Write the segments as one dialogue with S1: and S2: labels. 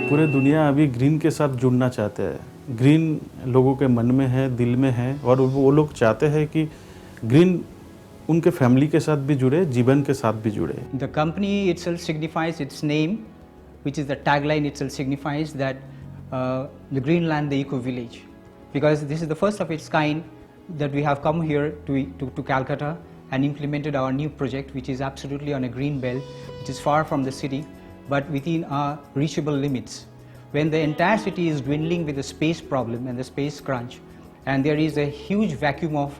S1: पूरे दुनिया अभी ग्रीन के साथ जुड़ना चाहते हैं। ग्रीन लोगों के मन में है, दिल में है, और वो लोग चाहते हैं कि ग्रीन उनके फैमिली के साथ भी जुड़े, जीवन के साथ भी जुड़े।
S2: The company itself signifies its name, which is the tagline itself signifies that the Greenland, the eco village, because this is the first of its kind that we have come here to Calcutta and implemented our new project, which is absolutely on a green belt, which is far from the city, but within our reachable limits. When the entire city is dwindling with the space problem and the space crunch, and there is a huge vacuum of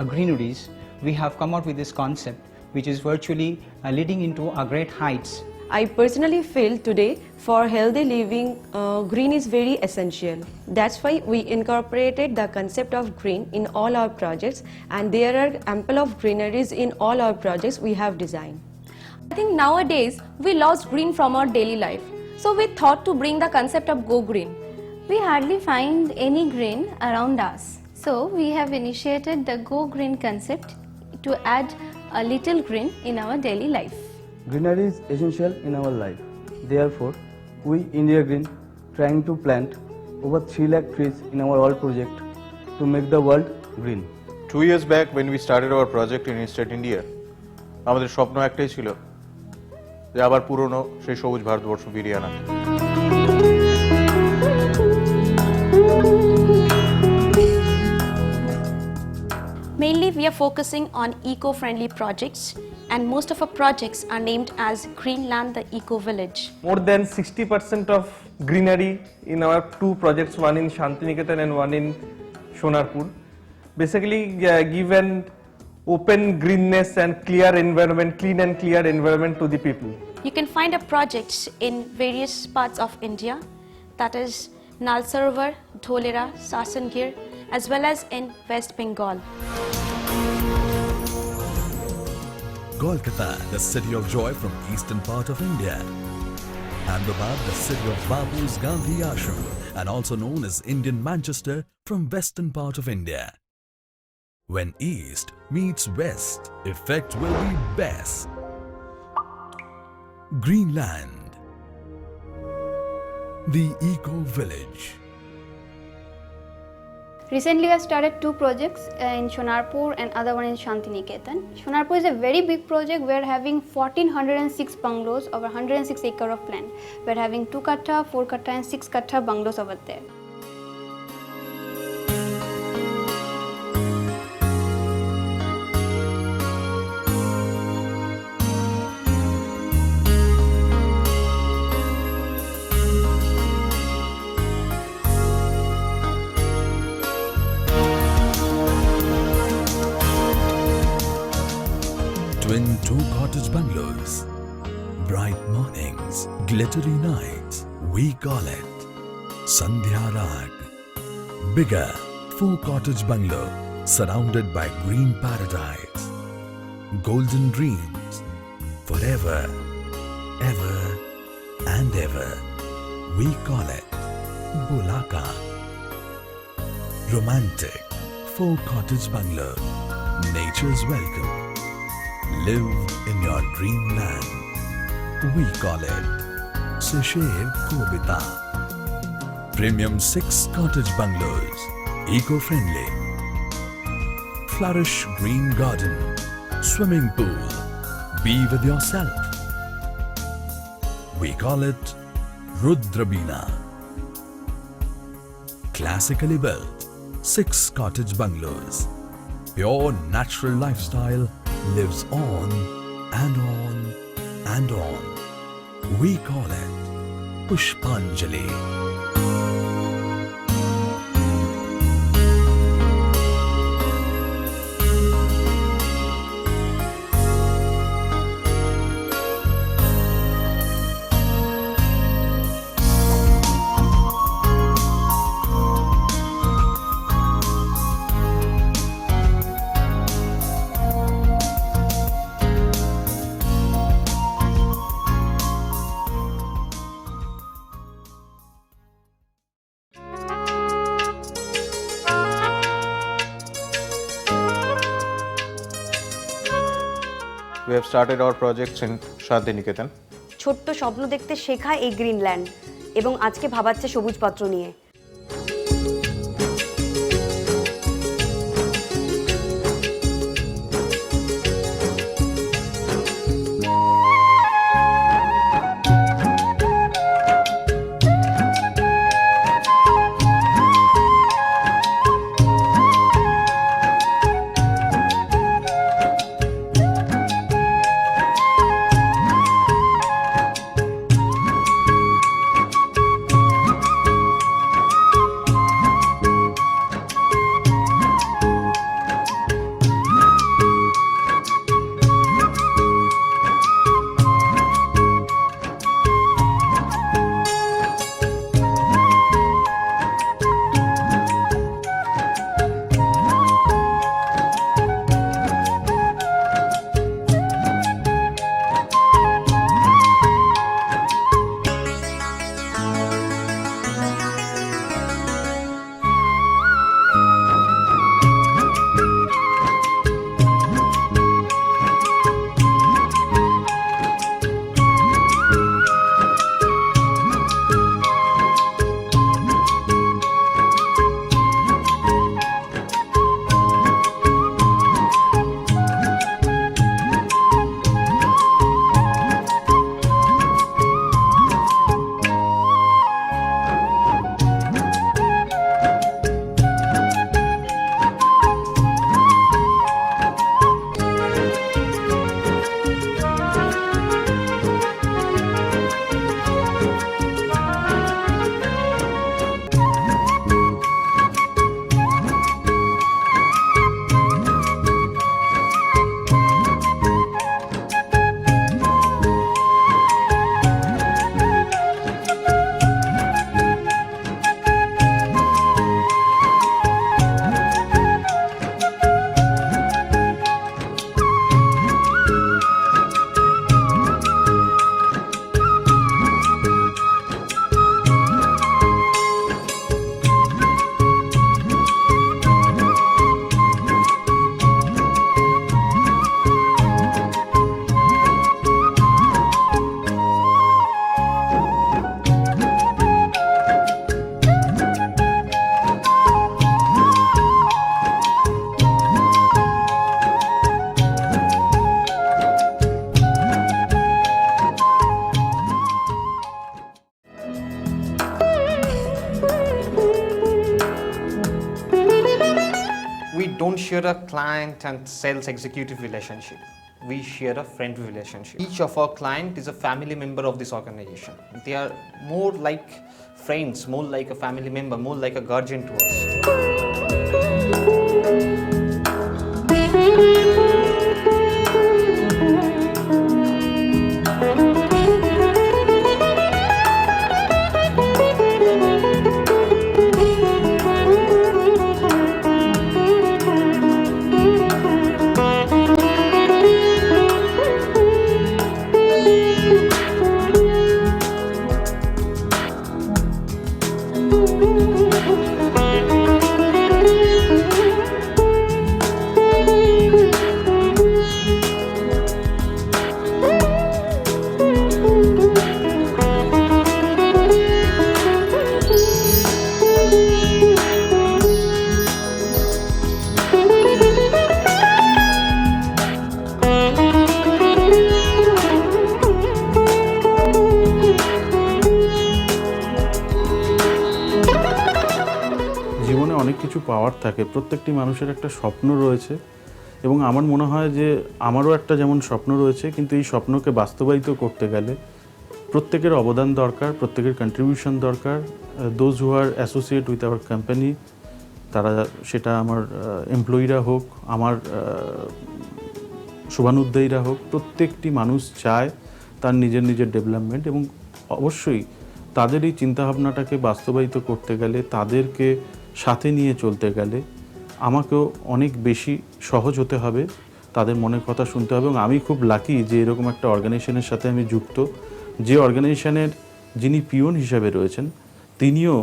S2: greeneries, we have come out with this concept, which is virtually leading into our great heights.
S3: I personally feel today for healthy living, green is very essential. That's why we incorporated the concept of green in all our projects, and there are ample of greeneries in all our projects we have designed.
S4: I think nowadays we lost green from our daily life. So we thought to bring the concept of Go Green.
S5: We hardly find any green around us. So we have initiated the Go Green concept to add a little green in our daily life.
S6: Greenery is essential in our life. Therefore, we India Green trying to plant over 3 lakh trees in our all project to make the world green.
S7: 2 years back when we started our project in Eastern India, আমাদের স্বপ্ন একটাই ছিল যে আবার পুরনো সেই সবুজ ভারতবর্ষ ফিরিয়ে আনা।
S4: Mainly we are focusing on eco-friendly projects, and most of our projects are named as Greenland, the Eco Village.
S8: More than 60% of greenery in our 2 projects, one in Shantiniketan and one in Sonarpur, basically give an open greenness and clear environment, clean and clear environment to the people.
S4: You can find our projects in various parts of India, that is Nalsarwar, Dholera, Sasangir, as well as in West Bengal.
S9: Kolkata, the city of joy from eastern part of India. Ahmedabad, the city of Bapu's Gandhi Ashram, and also known as Indian Manchester from western part of India. When east meets west, effect will be best. Greenland, the Eco Village.
S5: Recently I started 2 projects in Sonarpur and other one in Shantiniketan. Sonarpur is a very big project. We are having 1406 bungalows over 106 acre of land. We are having 2 kattha, 4 kattha and 6 kattha bungalows over there.
S9: Twin 2 cottage bungalows, bright mornings, glittery nights, we call it Sandhya Rag. Bigger 4 cottage bungalow surrounded by green paradise, golden dreams, forever, ever and ever, we call it Bulaka. Romantic 4 cottage bungalow, nature's welcome. Live in your dreamland. We call it Sesher Kobita. Premium 6 cottage bungalows, eco-friendly. Flourish green garden, swimming pool. Be with yourself. We call it Rudrabina. Classically built 6 cottage bungalows. Pure natural lifestyle lives on and on and on. We call it Pushpanjali.
S7: We have started our projects in Shantiniketan.
S3: ছোট্ট স্বপ্ন দেখতে শেখা এই Greenland
S10: এবং আজকে ভাবাচ্ছে সবুজপত্র নিয়ে।
S11: We don't share a client and sales executive relationship. We share a friend relationship. Each of our client is a family member of this organization. They are more like friends, more like a family member, more like a guardian to us.
S1: জীবনে অনেক কিছু পাওয়ার থাকে, প্রত্যেকটি মানুষের একটা স্বপ্ন রয়েছে এবং আমার মনে হয় যে আমারও একটা যেমন স্বপ্ন রয়েছে, কিন্তু এই স্বপ্নকে বাস্তবায়িত করতে গেলে প্রত্যেকের অবদান দরকার, প্রত্যেকের কন্ট্রিবিউশন দরকার। Those who are associate with our company, তারা সেটা আমার এমপ্লয়িরা হোক, আমার শুভানুধ্যায়ীরা হোক, প্রত্যেকটি মানুষ চায় তার নিজের নিজের ডেভেলপমেন্ট এবং অবশ্যই তাদের এই চিন্তাভাবনাটাকে বাস্তবায়িত করতে গেলে, তাদেরকে সাথে নিয়ে চলতে গেলে আমাকেও অনেক বেশি সহজ হতে হবে, তাদের মনের কথা শুনতে হবে। এবং আমি খুব লাকি যে এরকম একটা অর্গানাইজেশনের সাথে আমি যুক্ত, যে অর্গানাইজেশনের যিনি পিওন হিসাবে রয়েছেন তিনিও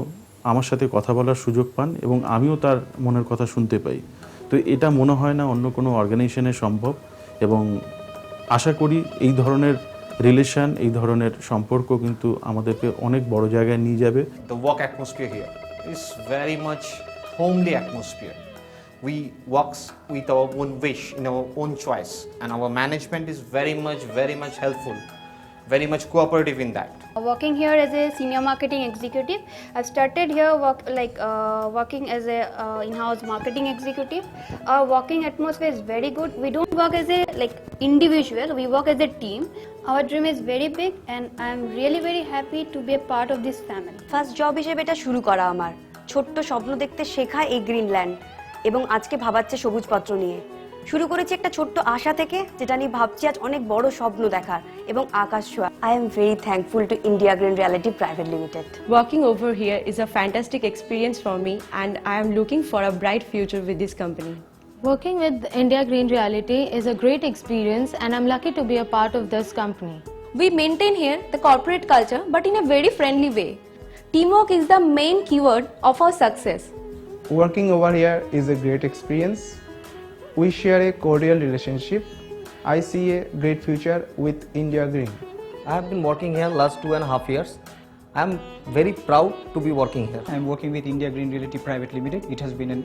S1: আমার সাথে কথা বলার সুযোগ পান এবং আমিও তার মনের কথা শুনতে পাই। তো এটা মনে হয় না অন্য কোনো অর্গানাইজেশনে সম্ভব এবং আশা করি এই ধরনের রিলেশন, এই ধরনের সম্পর্ক কিন্তু আমাদেরকে অনেক বড় জায়গায় নিয়ে যাবে।
S11: The work atmosphere here is very much homely atmosphere. We work with our own wish, in our own choice, and our management is very much helpful, very much cooperative in that.
S5: Working here as a senior marketing executive, I started here working as a in-house marketing executive. Our working atmosphere is very good. We don't work as a individual. We work as a team. Our dream is very big, and I am really very happy to be a part of this family.
S10: First job হিসেবে এটা শুরু করা আমার ছোট্ট স্বপ্ন দেখতে শেখা এই গ্রিনল্যান্ড এবং আজকে ভাবাচ্ছে সবুজপত্র নিয়ে। শুরু করেছি একটা ছোট্ট আশা থেকে, যেটা নিয়ে ভাবছি আজ অনেক বড় স্বপ্ন দেখার এবং আকাশ ছোঁয়া। I am very thankful to India green reality private limited.
S3: Working over here is a fantastic experience for me, and I am looking for a bright future with this company.
S12: Working with India Green Reality is a great experience, and I'm lucky to be a part of this company.
S4: We maintain here the corporate culture, but in a very friendly way. Teamwork is the main keyword of our success.
S13: Working over here is a great experience. We share a cordial relationship. I see a great future with India Green.
S6: I have been working here last 2.5 years. I am very proud to be working here.
S2: I am working with India Green Realty Private Limited. It has been a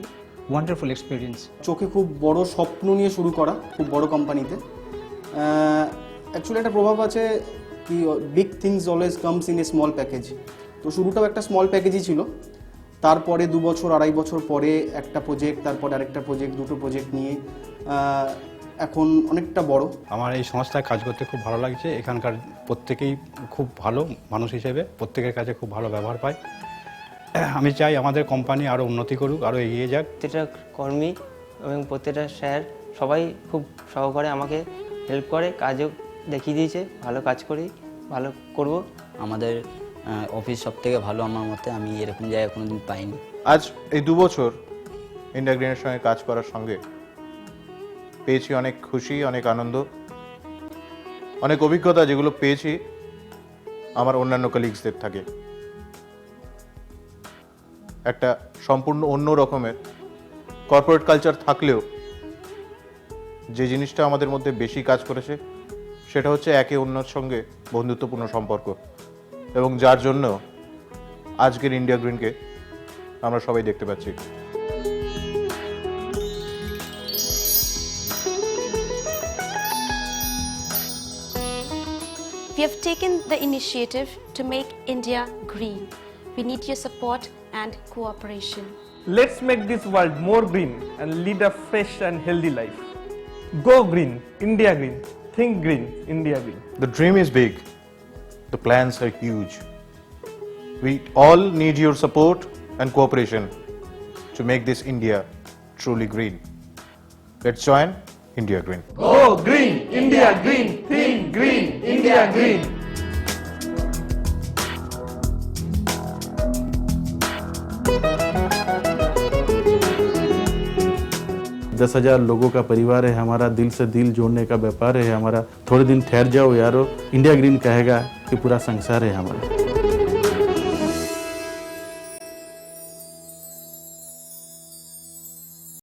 S2: wonderful experience.
S14: চোখে খুব বড় স্বপ্ন নিয়ে শুরু করা, খুব বড় কোম্পানিতে। অ্যাকচুয়ালি একটা প্রভাব আছে কি, big things always comes in a small package. তো শুরুটাও একটা স্মল প্যাকেজই ছিল, তারপরে 2 বছর 2.5 বছর পরে একটা প্রজেক্ট, তারপর আরেকটা প্রজেক্ট, দুটো প্রজেক্ট নিয়ে এখন অনেকটা বড়।
S15: আমার এই সংস্থায় কাজ করতে খুব ভালো লাগছে। এখানকার প্রত্যেকেই খুব ভালো মানুষ হিসেবে, প্রত্যেকের কাছে খুব ভালো ব্যবহার পাই। আমি চাই আমাদের কোম্পানি আরও উন্নতি করুক, আরও এগিয়ে যাক।
S16: প্রত্যেকটা কর্মী এবং প্রত্যেকটা স্যার সবাই খুব সহকারে আমাকে হেল্প করে, কাজও দেখিয়ে দিয়েছে, ভালো কাজ করি, ভালো করব।
S17: আমাদের অফিস সব থেকে ভালো আমার মতে, আমি এরকম জায়গায় কোনোদিন পাইনি।
S7: আজ এই 2 বছর ইন্ডিয়া গ্রিনের সঙ্গে কাজ করার সঙ্গে পেয়েছি অনেক খুশি, অনেক আনন্দ, অনেক অভিজ্ঞতা, যেগুলো পেয়েছি আমার অন্যান্য কলিগসদের থাকে। একটা সম্পূর্ণ অন্য রকমের কর্পোরেট কালচার থাকলেও যে জিনিসটা আমাদের মধ্যে বেশি কাজ করেছে সেটা হচ্ছে একে অন্যের সঙ্গে বন্ধুত্বপূর্ণ সম্পর্ক, এবং যার জন্য আজকের ইন্ডিয়া গ্রিনকে আমরা সবাই দেখতে পাচ্ছি।
S4: We have taken the initiative to make India green. We need your support and cooperation.
S8: Let's make this world more green and lead a fresh and healthy life. Go green, India green. Think green, India green.
S7: The dream is big. The plans are huge. We all need your support and cooperation to make this India truly green. Let's join India Green.
S8: Go green, India green. Think green, India green.
S1: 10,000 लोगों का परिवार है हमारा, दिल से दिल जोड़ने का व्यापार है हमारा। थोड़े दिन ठहर जाओ यारो, इंडिया ग्रीन कहेगा कि पूरा संसार है हमारा।